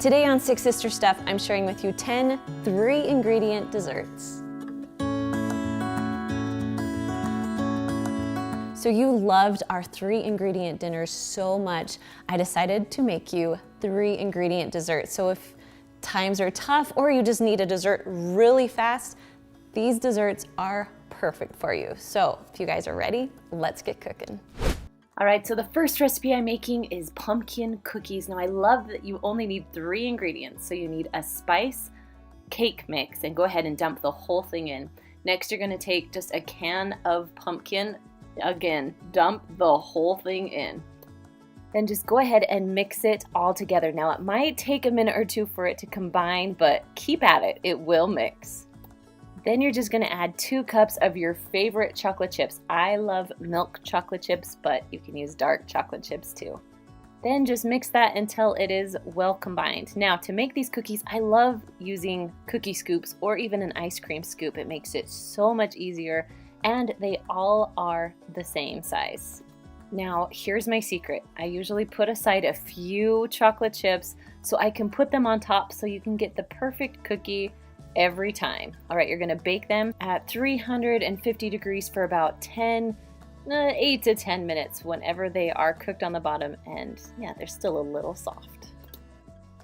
Today on Six Sister Stuff, I'm sharing with you 10 3-ingredient desserts. So you loved our 3-ingredient dinners so much, I decided to make you 3-ingredient desserts. So if times are tough or you just need a dessert really fast, these desserts are perfect for you. So if you guys are ready, let's get cooking. All right, so the first recipe I'm making is pumpkin cookies. Now I love that you only need 3 ingredients. So you need a spice cake mix, and go ahead and dump the whole thing in. Next, you're gonna take just a can of pumpkin. Again, dump the whole thing in. Then just go ahead and mix it all together. Now it might take a minute or two for it to combine, but keep at it, it will mix. Then you're just gonna add 2 cups of your favorite chocolate chips. I love milk chocolate chips, but you can use dark chocolate chips too. Then just mix that until it is well combined. Now to make these cookies, I love using cookie scoops or even an ice cream scoop. It makes it so much easier, and they all are the same size. Now here's my secret. I usually put aside a few chocolate chips so I can put them on top so you can get the perfect cookie every time. All right, you're gonna bake them at 350 degrees for about 8 to 10 minutes whenever they are cooked on the bottom, and yeah, they're still a little soft.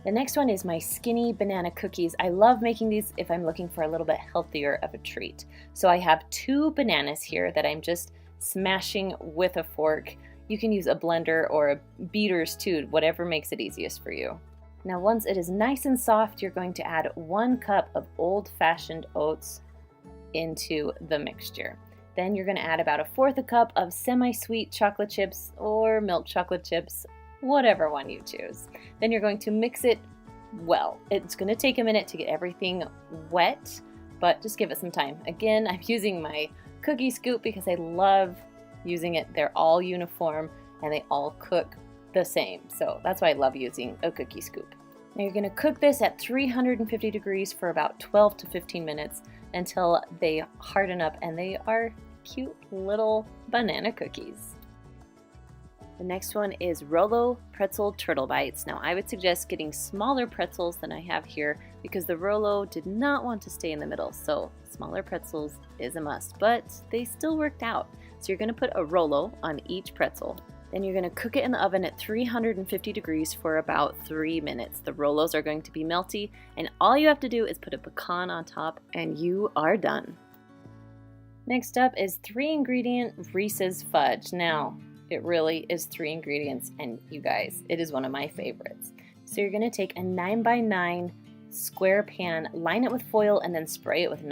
The next one is my skinny banana cookies. I love making these if I'm looking for a little bit healthier of a treat. So I have 2 bananas here that I'm just smashing with a fork. You can use a blender or a beaters too, whatever makes it easiest for you. Now once it is nice and soft, you're going to add 1 cup of old-fashioned oats into the mixture. Then you're going to add about 1/4 cup of semi-sweet chocolate chips or milk chocolate chips, whatever one you choose. Then you're going to mix it well. It's going to take a minute to get everything wet, but just give it some time. Again, I'm using my cookie scoop because I love using it. They're all uniform and they all cook the same. So that's why I love using a cookie scoop. Now you're going to cook this at 350 degrees for about 12 to 15 minutes until they harden up and they are cute little banana cookies. The next one is Rolo pretzel turtle bites. Now I would suggest getting smaller pretzels than I have here because the Rolo did not want to stay in the middle, so smaller pretzels is a must, but they still worked out. So you're going to put a Rolo on each pretzel. Then you're going to cook it in the oven at 350 degrees for about 3 minutes. The Rolos are going to be melty, and all you have to do is put a pecan on top and you are done. Next up is 3-ingredient Reese's fudge. Now, it really is 3 ingredients, and you guys, it is one of my favorites. So you're going to take a 9x9 square pan, line it with foil, and then spray it with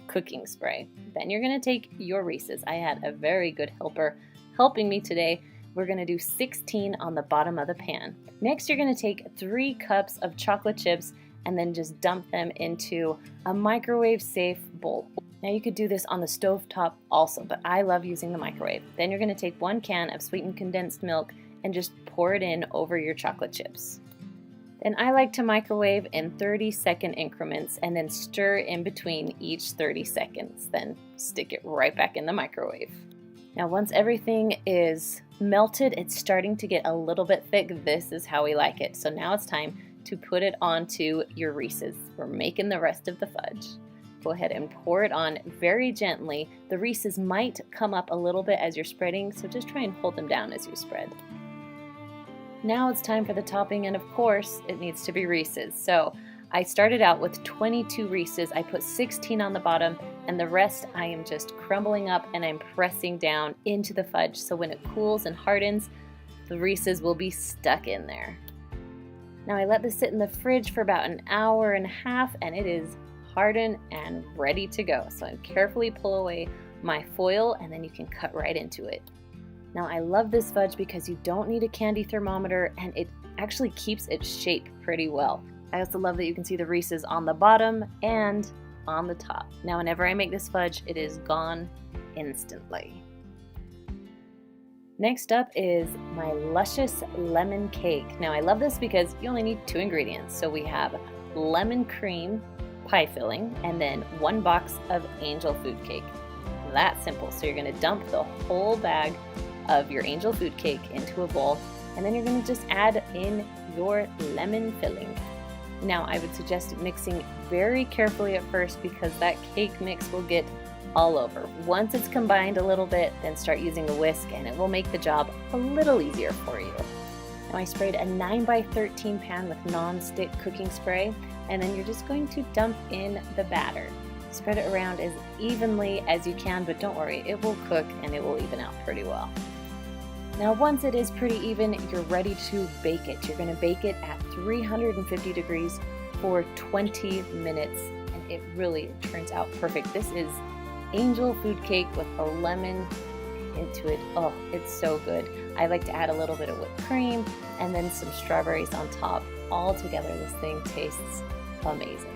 cooking spray. Then you're going to take your Reese's. I had a very good helper helping me today. We're going to do 16 on the bottom of the pan. Next, you're going to take 3 cups of chocolate chips and then just dump them into a microwave-safe bowl. Now you could do this on the stove top also, but I love using the microwave. Then you're going to take 1 can of sweetened condensed milk and just pour it in over your chocolate chips. Then I like to microwave in 30-second increments and then stir in between each 30 seconds. Then stick it right back in the microwave. Now once everything is melted, it's starting to get a little bit thick. This is how we like it. So now it's time to put it onto your Reese's. We're making the rest of the fudge. Go ahead and pour it on very gently. The Reese's might come up a little bit as you're spreading, so just try and hold them down as you spread. Now it's time for the topping, and of course it needs to be Reese's. So I started out with 22 Reese's. I put 16 on the bottom, and the rest I am just crumbling up and I'm pressing down into the fudge. So when it cools and hardens, the Reese's will be stuck in there. Now I let this sit in the fridge for about 1.5 hours, and it is hardened and ready to go. So I carefully pull away my foil, and then you can cut right into it. Now I love this fudge because you don't need a candy thermometer, and it actually keeps its shape pretty well. I also love that you can see the Reese's on the bottom and on the top. Now whenever I make this fudge, it is gone instantly. Next up is my luscious lemon cake. Now I love this because you only need 2 ingredients. So we have lemon cream pie filling and then 1 box of angel food cake. That simple. So you're going to dump the whole bag of your angel food cake into a bowl, and then you're going to just add in your lemon filling. Now I would suggest mixing very carefully at first because that cake mix will get all over. Once it's combined a little bit, then start using a whisk and it will make the job a little easier for you. Now I sprayed a 9x13 pan with non-stick cooking spray, and then you're just going to dump in the batter. Spread it around as evenly as you can, but don't worry, it will cook and it will even out pretty well. Now once it is pretty even, you're ready to bake it. You're going to bake it at 350 degrees for 20 minutes, and it really turns out perfect. This is angel food cake with a lemon into it. Oh, it's so good. I like to add a little bit of whipped cream and then some strawberries on top. All together, this thing tastes amazing.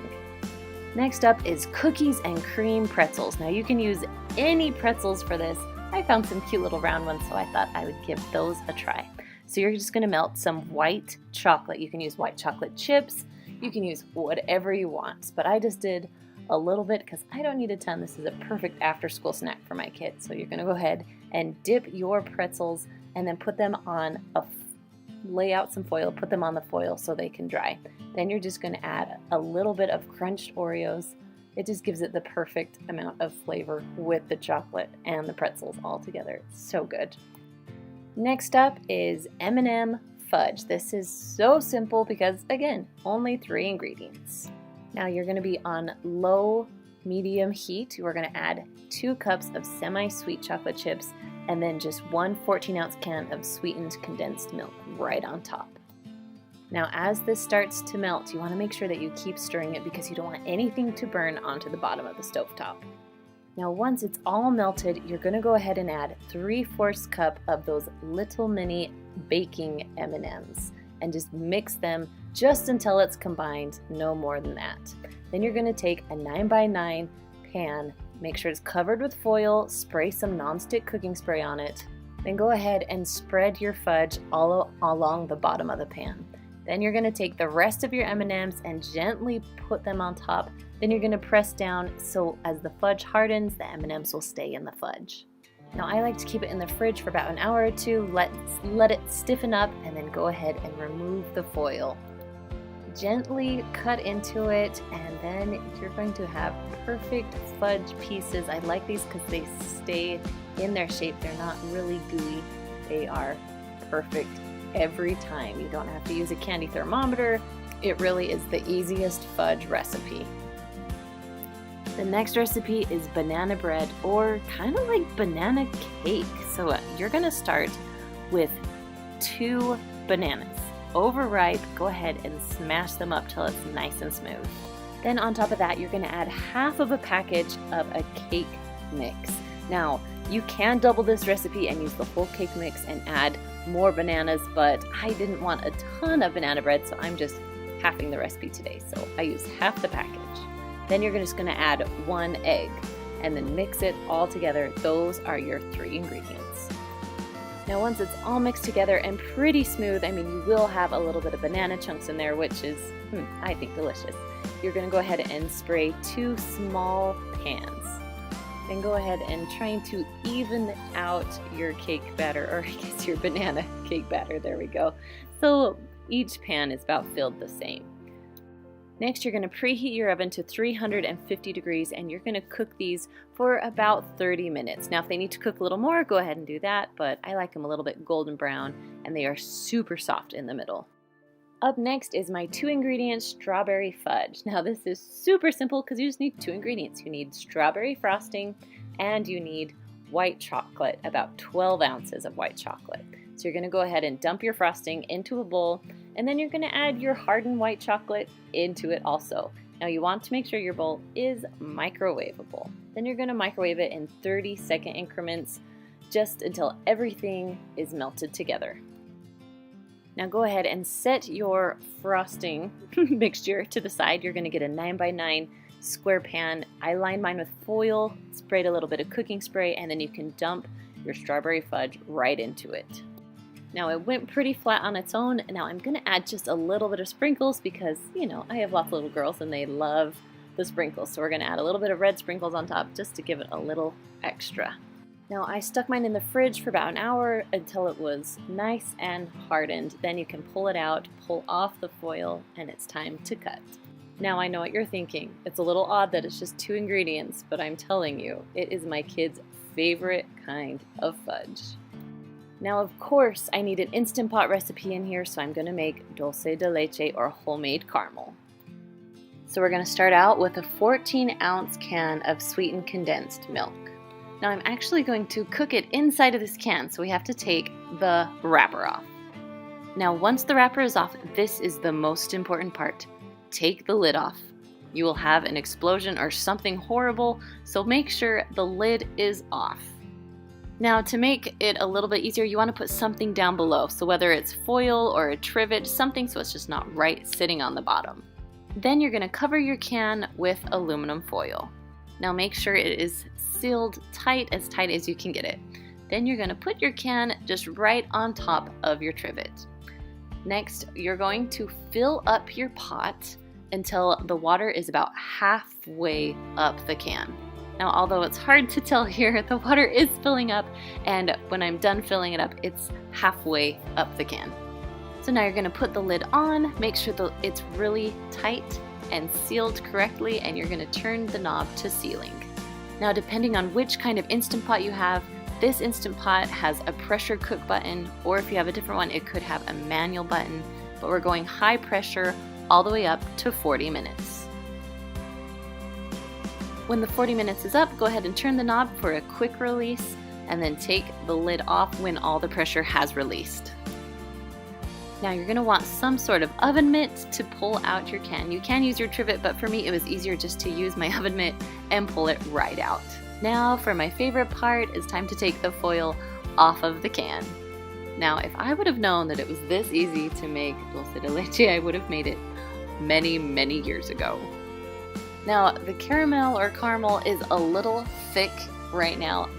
Next up is cookies and cream pretzels. Now you can use any pretzels for this. I found some cute little round ones, so I thought I would give those a try. So you're just going to melt some white chocolate. You can use white chocolate chips. You can use whatever you want, but I just did a little bit because I don't need a ton. This is a perfect after-school snack for my kids. So you're going to go ahead and dip your pretzels and then put them on lay out some foil, put them on the foil so they can dry. Then you're just going to add a little bit of crunched Oreos. It just gives it the perfect amount of flavor with the chocolate and the pretzels all together. It's so good. Next up is M&M fudge. This is so simple because, again, only 3 ingredients. Now you're going to be on low medium heat. We're going to add 2 cups of semi-sweet chocolate chips and then just 1 14-ounce can of sweetened condensed milk right on top. Now as this starts to melt, you want to make sure that you keep stirring it because you don't want anything to burn onto the bottom of the stovetop. Now once it's all melted, you're going to go ahead and add 3/4 cup of those little mini baking M&Ms and just mix them just until it's combined, no more than that. Then you're going to take a 9x9 pan, make sure it's covered with foil, spray some non-stick cooking spray on it, then go ahead and spread your fudge all along the bottom of the pan. Then you're going to take the rest of your M&Ms and gently put them on top. Then you're going to press down so as the fudge hardens, the M&Ms will stay in the fudge. Now I like to keep it in the fridge for about an hour or two, let it stiffen up, and then go ahead and remove the foil. Gently cut into it, and then you're going to have perfect fudge pieces. I like these because they stay in their shape. They're not really gooey. They are perfect every time. You don't have to use a candy thermometer. It really is the easiest fudge recipe. The next recipe is banana bread, or kind of like banana cake. So you're going to start with 2 bananas. Overripe, go ahead and smash them up till it's nice and smooth. Then on top of that, you're going to add half of a package of a cake mix. Now, you can double this recipe and use the whole cake mix and add more bananas, but I didn't want a ton of banana bread, so I'm just halving the recipe today. So I use half the package. Then you're just going to add 1 egg and then mix it all together. Those are your 3 ingredients. Now once it's all mixed together and pretty smooth, I mean, you will have a little bit of banana chunks in there, which is, I think, delicious. You're going to go ahead and spray 2 small pans. Then go ahead and trying to even out your cake batter, or I guess your banana cake batter, there we go. So each pan is about filled the same. Next, you're going to preheat your oven to 350 degrees and you're going to cook these for about 30 minutes. Now, if they need to cook a little more, go ahead and do that, but I like them a little bit golden brown and they are super soft in the middle. Up next is my 2-ingredient strawberry fudge. Now, this is super simple because you just need 2 ingredients. You need strawberry frosting and you need white chocolate, about 12 ounces of white chocolate. So you're going to go ahead and dump your frosting into a bowl, and then you're going to add your hardened white chocolate into it also. Now you want to make sure your bowl is microwavable. Then you're going to microwave it in 30-second increments just until everything is melted together. Now go ahead and set your frosting mixture to the side. You're going to get a 9x9 square pan. I lined mine with foil, sprayed a little bit of cooking spray, and then you can dump your strawberry fudge right into it. Now it went pretty flat on its own. Now I'm going to add just a little bit of sprinkles because, you know, I have lots of little girls and they love the sprinkles. So we're going to add a little bit of red sprinkles on top just to give it a little extra. Now I stuck mine in the fridge for about an hour until it was nice and hardened. Then you can pull it out, pull off the foil, and it's time to cut. Now I know what you're thinking. It's a little odd that it's just 2 ingredients, but I'm telling you, it is my kids' favorite kind of fudge. Now of course I need an Instant Pot recipe in here, so I'm going to make dulce de leche or homemade caramel. So we're going to start out with a 14-ounce can of sweetened condensed milk. Now I'm actually going to cook it inside of this can, so we have to take the wrapper off. Now once the wrapper is off, this is the most important part. Take the lid off. You will have an explosion or something horrible, so make sure the lid is off. Now to make it a little bit easier, you want to put something down below, so whether it's foil or a trivet, something so it's just not right sitting on the bottom. Then you're going to cover your can with aluminum foil. Now make sure it is sealed tight as you can get it. Then you're going to put your can just right on top of your trivet. Next, you're going to fill up your pot until the water is about halfway up the can. Now, although it's hard to tell here, the water is filling up, and when I'm done filling it up, it's halfway up the can. So now you're going to put the lid on, make sure that it's really tight and sealed correctly, and you're going to turn the knob to sealing. Now, depending on which kind of Instant Pot you have, this Instant Pot has a pressure cook button, or if you have a different one, it could have a manual button, but we're going high pressure all the way up to 40 minutes. When the 40 minutes is up, go ahead and turn the knob for a quick release, and then take the lid off when all the pressure has released. Now you're going to want some sort of oven mitt to pull out your can. You can use your trivet, but for me it was easier just to use my oven mitt and pull it right out. Now for my favorite part, it's time to take the foil off of the can. Now if I would have known that it was this easy to make dulce de leche, I would have made it many, many years ago. Now the caramel or caramel is a little thick right now.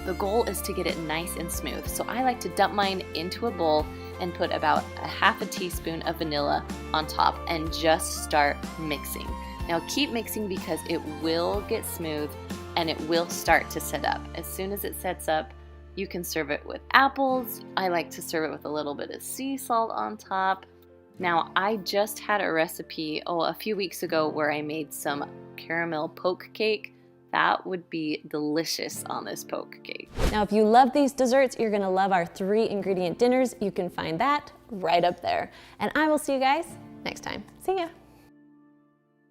The goal is to get it nice and smooth. So I like to dump mine into a bowl and put about a half a teaspoon of vanilla on top and just start mixing. Now keep mixing because it will get smooth and it will start to set up. As soon as it sets up, you can serve it with apples. I like to serve it with a little bit of sea salt on top. Now I just had a recipe a few weeks ago where I made some caramel poke cake. That would be delicious on this poke cake. Now, if you love these desserts, you're gonna love our 3-ingredient dinners. You can find that right up there. And I will see you guys next time. See ya.